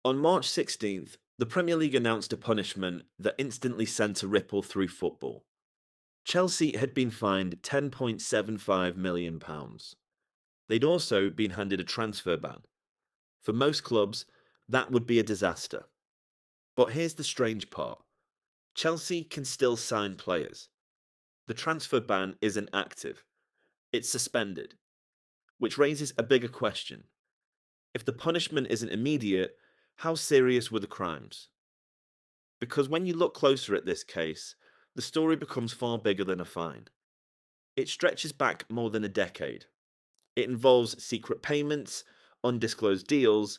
On March 16th, the Premier League announced a punishment that instantly sent a ripple through football. Chelsea had been fined £10.75 million. They'd also been handed a transfer ban. For most clubs, that would be a disaster. But here's the strange part: Chelsea can still sign players. The transfer ban isn't active, it's suspended, which raises a bigger question. If the punishment isn't immediate, how serious were the crimes? Because when you look closer at this case, the story becomes far bigger than a fine. It stretches back more than a decade. It involves secret payments, undisclosed deals,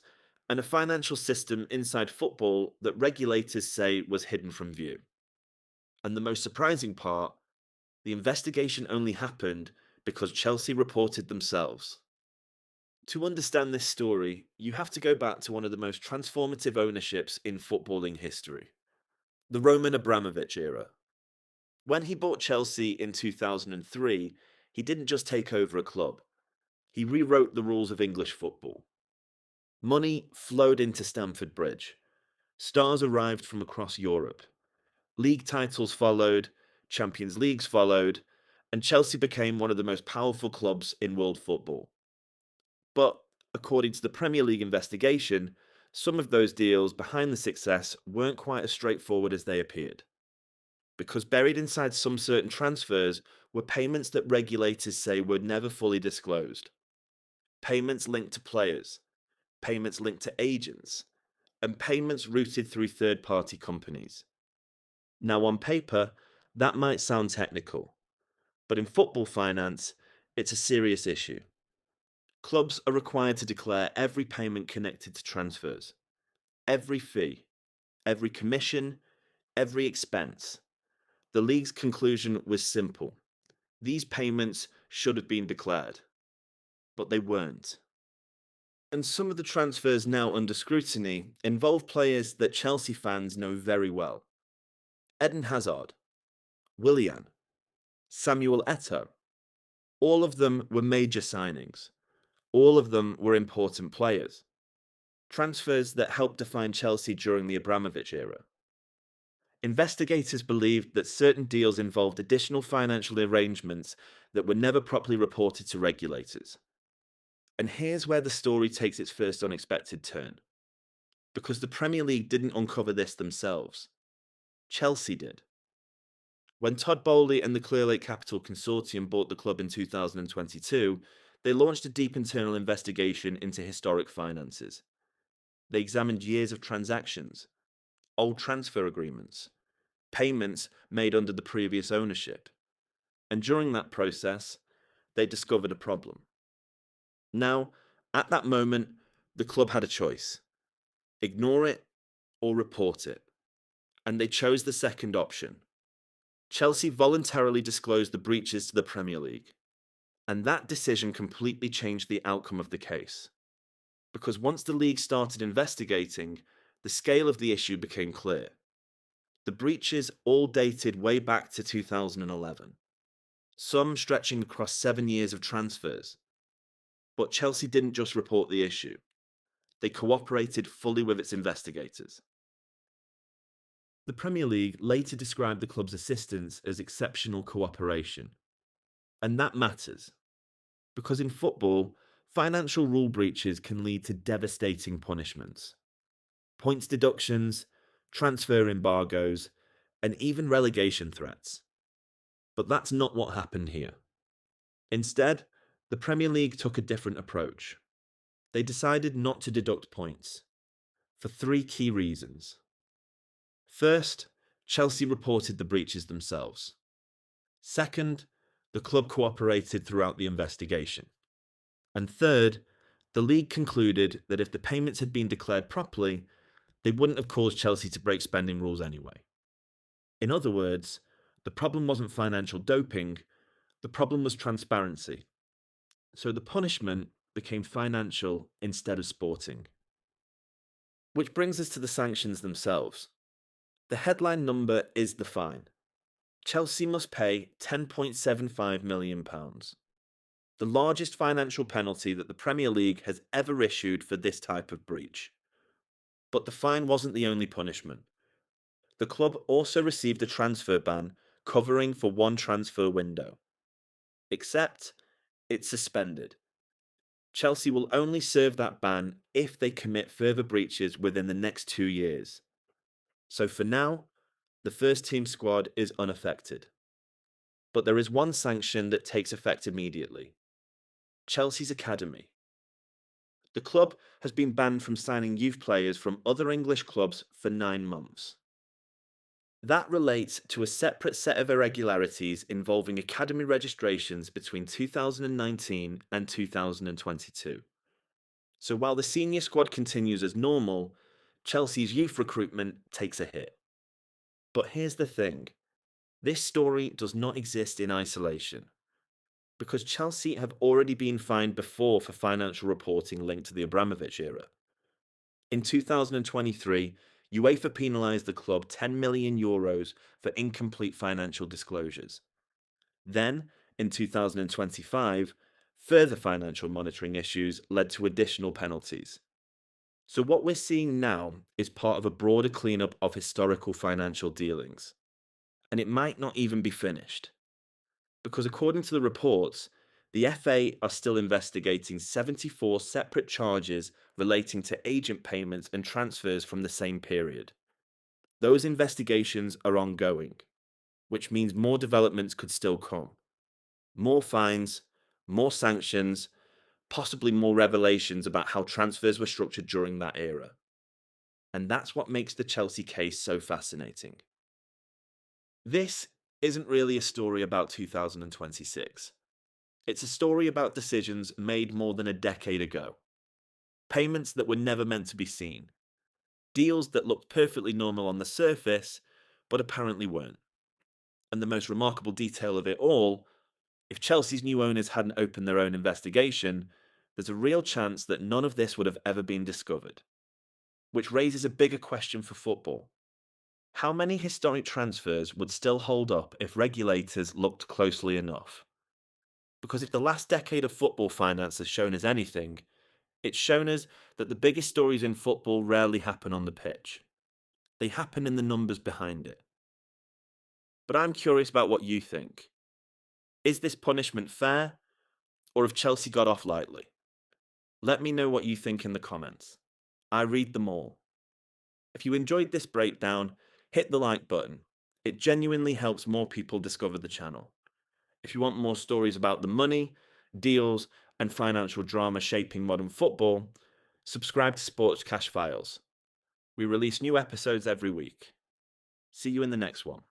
and a financial system inside football that regulators say was hidden from view. And the most surprising part: the investigation only happened because Chelsea reported themselves. To understand this story, you have to go back to one of the most transformative ownerships in footballing history: the Roman Abramovich era. When he bought Chelsea in 2003, he didn't just take over a club, he rewrote the rules of English football. Money flowed into Stamford Bridge. Stars arrived from across Europe. League titles followed, Champions Leagues followed, and Chelsea became one of the most powerful clubs in world football. But according to the Premier League investigation, some of those deals behind the success weren't quite as straightforward as they appeared. Because buried inside some certain transfers were payments that regulators say were never fully disclosed. Payments linked to players, payments linked to agents, and payments routed through third party companies. Now, on paper, that might sound technical, but in football finance, it's a serious issue. Clubs are required to declare every payment connected to transfers, every fee, every commission, every expense. The league's conclusion was simple: these payments should have been declared, but they weren't. And some of the transfers now under scrutiny involve players that Chelsea fans know very well: Eden Hazard, Willian, Samuel Eto'o. All of them were major signings. All of them were important players. Transfers that helped define Chelsea during the Abramovich era. Investigators believed that certain deals involved additional financial arrangements that were never properly reported to regulators. And here's where the story takes its first unexpected turn. Because the Premier League didn't uncover this themselves, Chelsea did. When Todd Bowley and the Clearlake Capital Consortium bought the club in 2022, they launched a deep internal investigation into historic finances. They examined years of transactions, old transfer agreements, payments made under the previous ownership. And during that process, they discovered a problem. Now, at that moment, the club had a choice: ignore it or report it. And they chose the second option. Chelsea voluntarily disclosed the breaches to the Premier League. And that decision completely changed the outcome of the case. Because once the league started investigating, the scale of the issue became clear. The breaches all dated way back to 2011, some stretching across 7 years of transfers. But Chelsea didn't just report the issue, they cooperated fully with its investigators. The Premier League later described the club's assistance as exceptional cooperation. And that matters, because in football, financial rule breaches can lead to devastating punishments: points deductions, transfer embargoes, and even relegation threats. But that's not what happened here. Instead, the Premier League took a different approach. They decided not to deduct points, for three key reasons. First, Chelsea reported the breaches themselves. Second, the club cooperated throughout the investigation. And third, the league concluded that if the payments had been declared properly, they wouldn't have caused Chelsea to break spending rules anyway. In other words, the problem wasn't financial doping, the problem was transparency. So the punishment became financial instead of sporting. Which brings us to the sanctions themselves. The headline number is the fine. Chelsea must pay £10.75 million, the largest financial penalty that the Premier League has ever issued for this type of breach. But the fine wasn't the only punishment. The club also received a transfer ban covering for one transfer window. Except it's suspended. Chelsea will only serve that ban if they commit further breaches within the next 2 years. So for now, the first team squad is unaffected. But there is one sanction that takes effect immediately: Chelsea's academy. The club has been banned from signing youth players from other English clubs for 9 months. That relates to a separate set of irregularities involving academy registrations between 2019 and 2022. So while the senior squad continues as normal, Chelsea's youth recruitment takes a hit. But here's the thing: this story does not exist in isolation, because Chelsea have already been fined before for financial reporting linked to the Abramovich era. In 2023, UEFA penalised the club €10 million for incomplete financial disclosures. Then, in 2025, further financial monitoring issues led to additional penalties. So what we're seeing now is part of a broader cleanup of historical financial dealings. And it might not even be finished. Because according to the reports, the FA are still investigating 74 separate charges relating to agent payments and transfers from the same period. Those investigations are ongoing, which means more developments could still come. More fines, more sanctions, possibly more revelations about how transfers were structured during that era. And that's what makes the Chelsea case so fascinating. This isn't really a story about 2026. It's a story about decisions made more than a decade ago. Payments that were never meant to be seen. Deals that looked perfectly normal on the surface, but apparently weren't. And the most remarkable detail of it all: if Chelsea's new owners hadn't opened their own investigation, there's a real chance that none of this would have ever been discovered. Which raises a bigger question for football. How many historic transfers would still hold up if regulators looked closely enough? Because if the last decade of football finance has shown us anything, it's shown us that the biggest stories in football rarely happen on the pitch. They happen in the numbers behind it. But I'm curious about what you think. Is this punishment fair, or have Chelsea got off lightly? Let me know what you think in the comments. I read them all. If you enjoyed this breakdown, hit the like button. It genuinely helps more people discover the channel. If you want more stories about the money, deals, and financial drama shaping modern football, subscribe to Sports Cash Files. We release new episodes every week. See you in the next one.